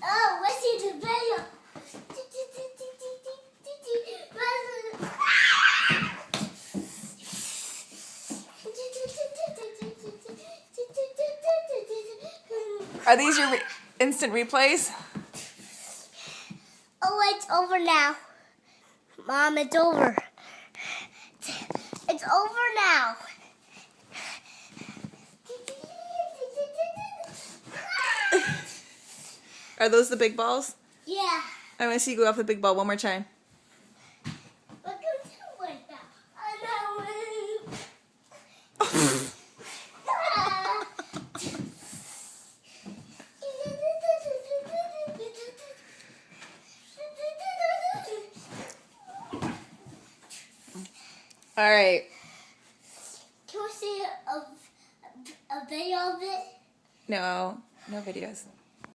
Oh, let's see the video. Are these your instant replays? Oh, it's over now. Mom, it's over. It's over now. Are those the big balls? Yeah. I want to see you go off the big ball one more time. Look who's doing that. All right. Can we see a video of it? No videos.